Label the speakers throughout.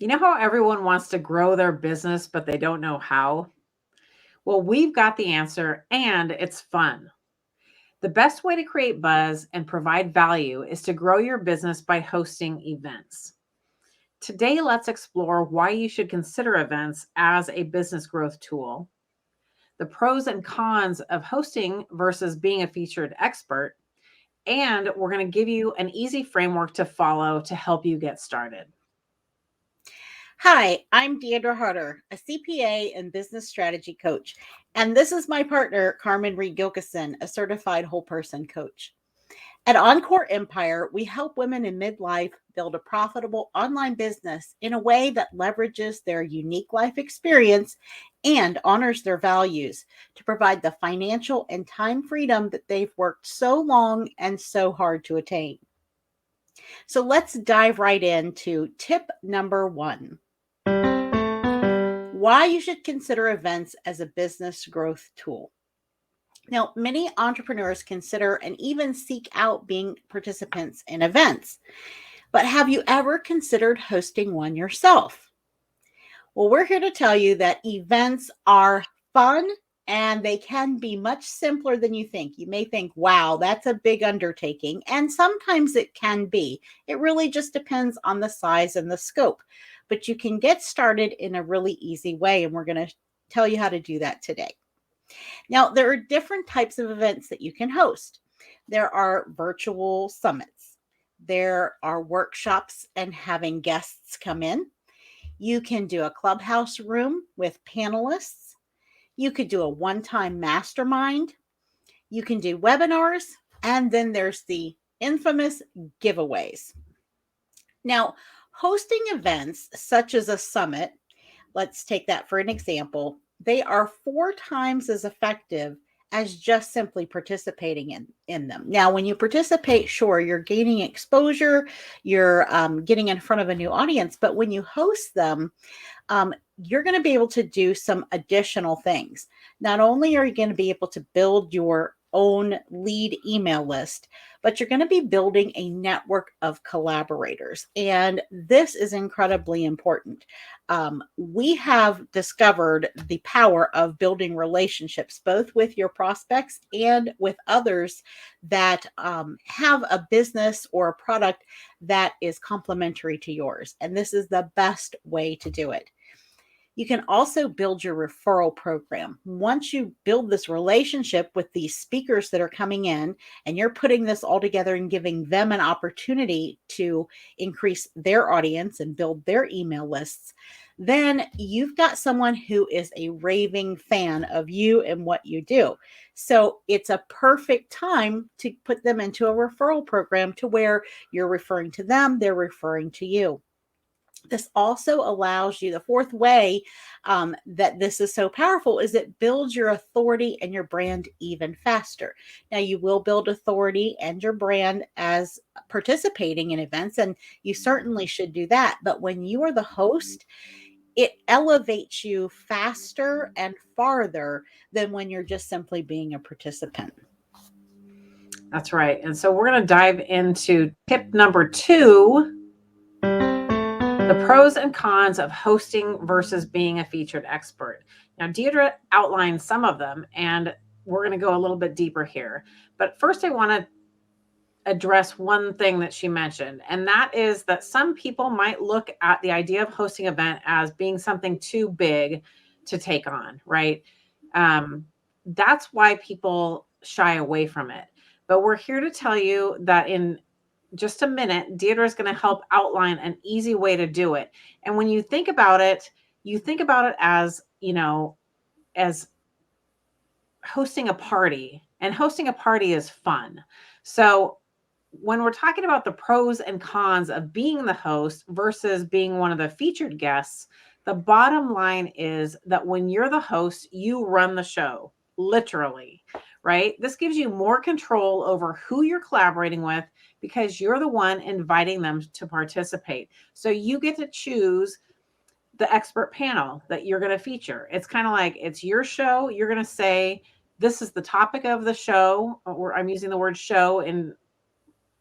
Speaker 1: You know how everyone wants to grow their business, but they don't know how? Well, we've got the answer and it's fun. The best way to create buzz and provide value is to grow your business by hosting events. Today, let's explore why you should consider events as a business growth tool, the pros and cons of hosting versus being a featured expert, and we're going to give you an easy framework to follow to help you get started.
Speaker 2: Hi, I'm Deidre Harder, a CPA and business strategy coach. And this is my partner, Carmen Reed Gilkison, a certified whole person coach. At Encore Empire, we help women in midlife build a profitable online business in a way that leverages their unique life experience and honors their values to provide the financial and time freedom that they've worked so long and so hard to attain. So let's dive right into tip number 1. Why you should consider events as a business growth tool. Now, many entrepreneurs consider and even seek out being participants in events, but have you ever considered hosting one yourself? Well, we're here to tell you that events are fun and they can be much simpler than you think. You may think, wow, that's a big undertaking. And sometimes it can be. It really just depends on the size and the scope. But you can get started in a really easy way. And we're going to tell you how to do that today. Now, there are different types of events that you can host. There are virtual summits, there are workshops and having guests come in. You can do a Clubhouse Room with panelists. You could do a one-time mastermind. You can do webinars. And then there's the infamous giveaways. Now, hosting events such as a summit, let's take that for an example, they are 4 times as effective as just simply participating in them. Now, when you participate, sure, you're gaining exposure, you're getting in front of a new audience, but when you host them, you're going to be able to do some additional things. Not only are you going to be able to build your own lead email list, but you're going to be building a network of collaborators. And this is incredibly important. We have discovered the power of building relationships, both with your prospects and with others that have a business or a product that is complementary to yours. And this is the best way to do it. You can also build your referral program. Once you build this relationship with these speakers that are coming in, and you're putting this all together and giving them an opportunity to increase their audience and build their email lists, then you've got someone who is a raving fan of you and what you do. So it's a perfect time to put them into a referral program to where you're referring to them, they're referring to you. This also allows you, the fourth way that this is so powerful is it builds your authority and your brand even faster. Now, you will build authority and your brand as participating in events, and you certainly should do that. But when you are the host, it elevates you faster and farther than when you're just simply being a participant.
Speaker 1: That's right. And so we're going to dive into tip number 2, the pros and cons of hosting versus being a featured expert. Now, Deidre outlined some of them, and we're going to go a little bit deeper here. But first, I want to address one thing that she mentioned, and that is that some people might look at the idea of hosting an event as being something too big to take on, right? That's why people shy away from it. But we're here to tell you that in just a minute, Deidre is going to help outline an easy way to do it. And when you think about it, you think about it as, as hosting a party, and hosting a party is fun. So when we're talking about the pros and cons of being the host versus being one of the featured guests, the bottom line is that when you're the host, you run the show, literally, right? This gives you more control over who you're collaborating with because you're the one inviting them to participate. So you get to choose the expert panel that you're going to feature. It's kind of like it's your show. You're going to say, this is the topic of the show, or I'm using the word show in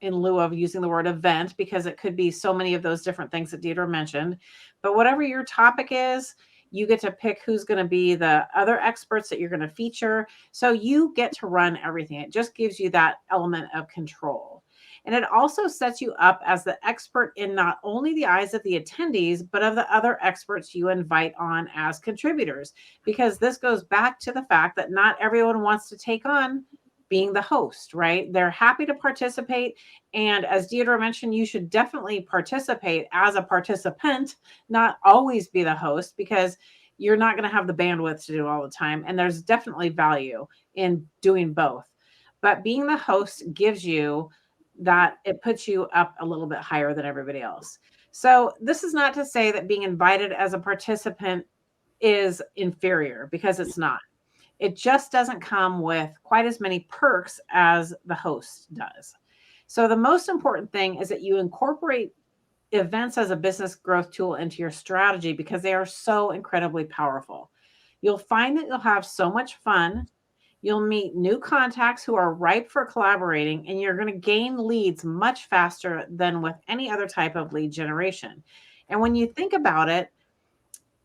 Speaker 1: in lieu of using the word event, because it could be so many of those different things that Deidre mentioned. But whatever your topic is, you get to pick who's going to be the other experts that you're going to feature. So you get to run everything. It just gives you that element of control. And it also sets you up as the expert in not only the eyes of the attendees, but of the other experts you invite on as contributors. Because this goes back to the fact that not everyone wants to take on being the host, right? They're happy to participate. And as Deidre mentioned, you should definitely participate as a participant, not always be the host, because you're not going to have the bandwidth to do it all the time. And there's definitely value in doing both. But being the host gives you that, it puts you up a little bit higher than everybody else. So this is not to say that being invited as a participant is inferior, because it's not. It just doesn't come with quite as many perks as the host does. So the most important thing is that you incorporate events as a business growth tool into your strategy, because they are so incredibly powerful. You'll find that you'll have so much fun. You'll meet new contacts who are ripe for collaborating, and you're going to gain leads much faster than with any other type of lead generation. And when you think about it,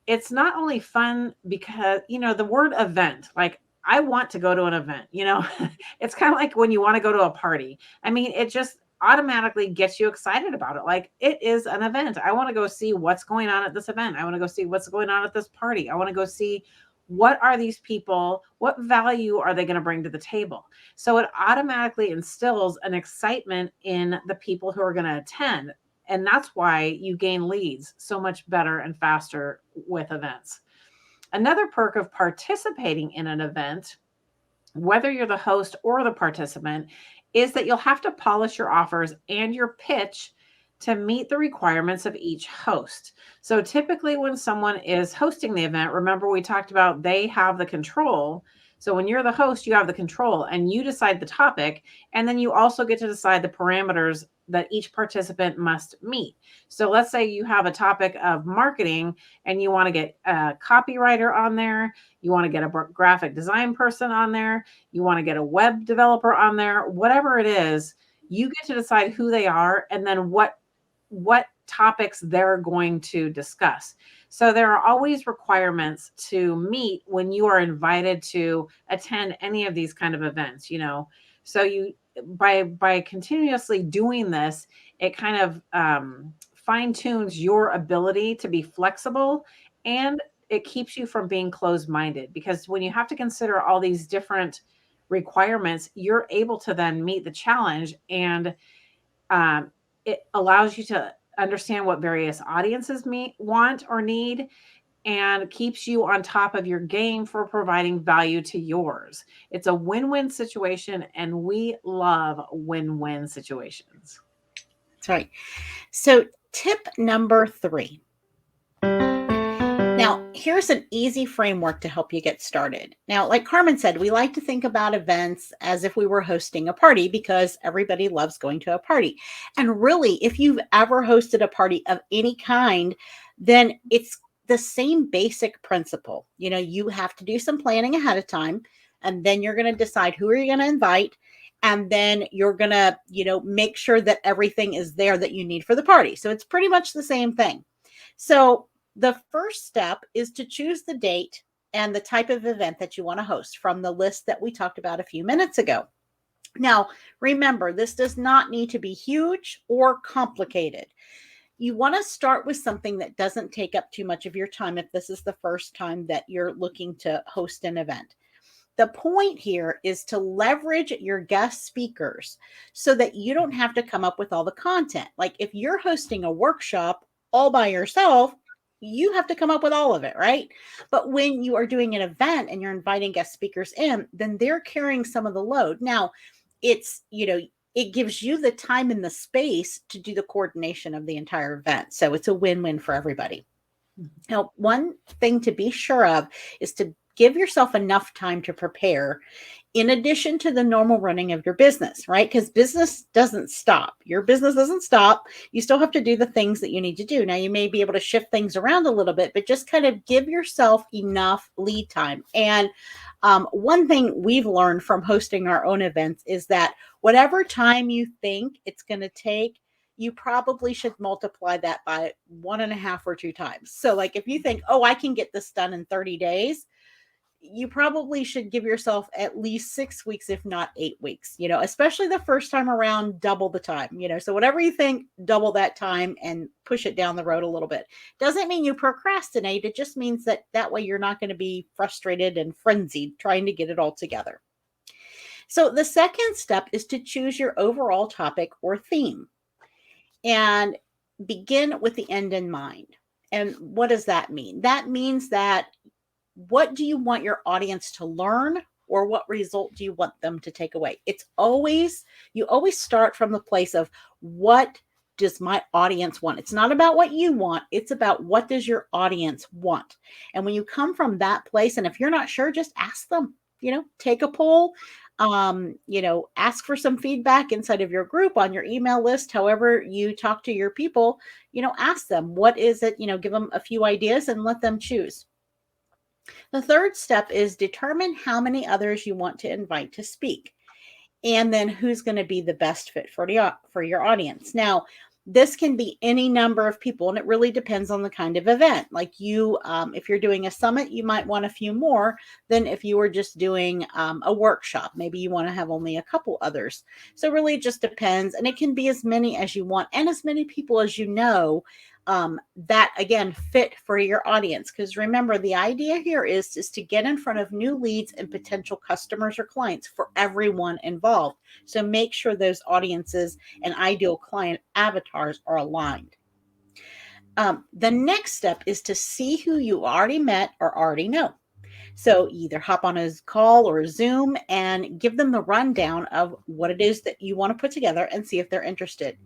Speaker 1: it's not only fun because, the word event, like, I want to go to an event, it's kind of like when you want to go to a party. I mean, it just automatically gets you excited about it. Like, it is an event. I want to go see what's going on at this event. I want to go see what's going on at this party. I want to go see what are these people, what value are they going to bring to the table? So it automatically instills an excitement in the people who are going to attend. And that's why you gain leads so much better and faster with events. Another perk of participating in an event, whether you're the host or the participant, is that you'll have to polish your offers and your pitch to meet the requirements of each host. So typically when someone is hosting the event, remember we talked about they have the control. So when you're the host, you have the control and you decide the topic, and then you also get to decide the parameters that each participant must meet. So let's say you have a topic of marketing and you want to get a copywriter on there, you want to get a graphic design person on there, you want to get a web developer on there, whatever it is, you get to decide who they are and then what topics they're going to discuss. So there are always requirements to meet when you are invited to attend any of these kind of events, So you, by continuously doing this, it kind of fine tunes your ability to be flexible, and it keeps you from being closed-minded, because when you have to consider all these different requirements, you're able to then meet the challenge, and it allows you to understand what various audiences want or need, and keeps you on top of your game for providing value to yours. It's a win-win situation, and we love win-win situations.
Speaker 2: That's right. So tip number 3. Now, here's an easy framework to help you get started. Now, like Carmen said, we like to think about events as if we were hosting a party, because everybody loves going to a party. And really, if you've ever hosted a party of any kind, then it's the same basic principle. You have to do some planning ahead of time, and then you're going to decide who are you going to invite. And then you're going to, make sure that everything is there that you need for the party. So it's pretty much the same thing. So the first step is to choose the date and the type of event that you want to host from the list that we talked about a few minutes ago. Now, remember, this does not need to be huge or complicated. You want to start with something that doesn't take up too much of your time if this is the first time that you're looking to host an event. The point here is to leverage your guest speakers so that you don't have to come up with all the content. Like if you're hosting a workshop all by yourself, you have to come up with all of it, right? But when you are doing an event and you're inviting guest speakers in, then they're carrying some of the load. Now, it's, it gives you the time and the space to do the coordination of the entire event. So it's a win-win for everybody. Now, one thing to be sure of is to give yourself enough time to prepare in addition to the normal running of your business, right? Because business doesn't stop. Your business doesn't stop. You still have to do the things that you need to do. Now, you may be able to shift things around a little bit, but just kind of give yourself enough lead time. And One thing we've learned from hosting our own events is that whatever time you think it's going to take, you probably should multiply that by 1.5 or 2 times. So, like, if you think, oh, I can get this done in 30 days, you probably should give yourself at least 6 weeks, if not 8 weeks, especially the first time around, double the time, so whatever you think, double that time and push it down the road a little bit. Doesn't mean you procrastinate. It just means that way you're not going to be frustrated and frenzied trying to get it all together. So the second step is to choose your overall topic or theme and begin with the end in mind. And what does that mean? That means that what do you want your audience to learn, or what result do you want them to take away? You always start from the place of, what does my audience want? It's not about what you want. It's about, what does your audience want? And when you come from that place, and if you're not sure, just ask them, take a poll, ask for some feedback inside of your group, on your email list, however you talk to your people, ask them, what is it, give them a few ideas and let them choose. The third step is determine how many others you want to invite to speak, and then who's going to be the best fit for your audience. Now, this can be any number of people, and it really depends on the kind of event. Like if you're doing a summit, you might want a few more than if you were just doing a workshop. Maybe you want to have only a couple others. So really, it just depends, and it can be as many as you want and as many people as that again fit for your audience. Because remember, the idea here is to get in front of new leads and potential customers or clients for everyone involved. So make sure those audiences and ideal client avatars are aligned. The next step is to see who you already met or already know. So either hop on a call or a Zoom and give them the rundown of what it is that you want to put together and see if they're interested.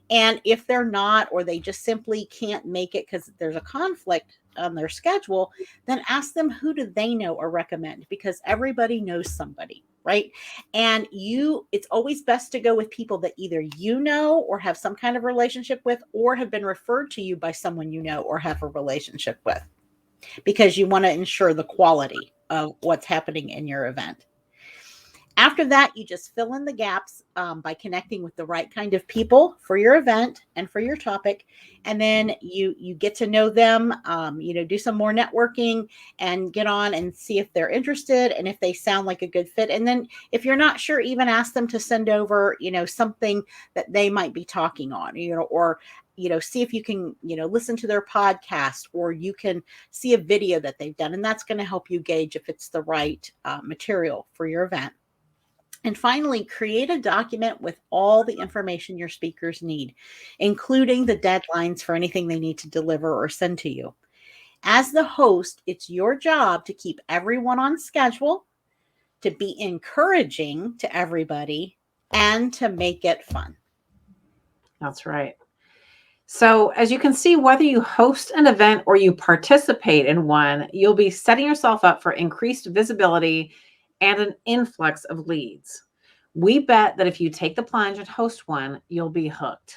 Speaker 2: And if they're not, or they just simply can't make it because there's a conflict on their schedule, then ask them, who do they know or recommend? Because everybody knows somebody, right? And it's always best to go with people that either you know or have some kind of relationship with, or have been referred to you by someone you know or have a relationship with, because you want to ensure the quality of what's happening in your event. After that, you just fill in the gaps by connecting with the right kind of people for your event and for your topic. And then you get to know them, do some more networking and get on and see if they're interested and if they sound like a good fit. And then if you're not sure, even ask them to send over, something that they might be talking on, or see if you can, listen to their podcast, or you can see a video that they've done. And that's going to help you gauge if it's the right material for your event. And finally, create a document with all the information your speakers need, including the deadlines for anything they need to deliver or send to you. As the host, it's your job to keep everyone on schedule, to be encouraging to everybody, and to make it fun.
Speaker 1: That's right. So as you can see, whether you host an event or you participate in one, you'll be setting yourself up for increased visibility and an influx of leads. We bet that if you take the plunge and host one, you'll be hooked.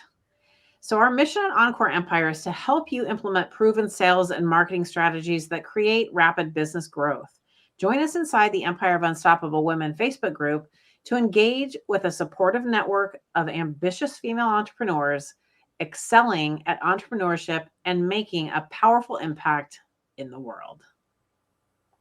Speaker 1: So our mission at Encore Empire is to help you implement proven sales and marketing strategies that create rapid business growth. Join us inside the Empire of Unstoppable Women Facebook group to engage with a supportive network of ambitious female entrepreneurs excelling at entrepreneurship and making a powerful impact in the world.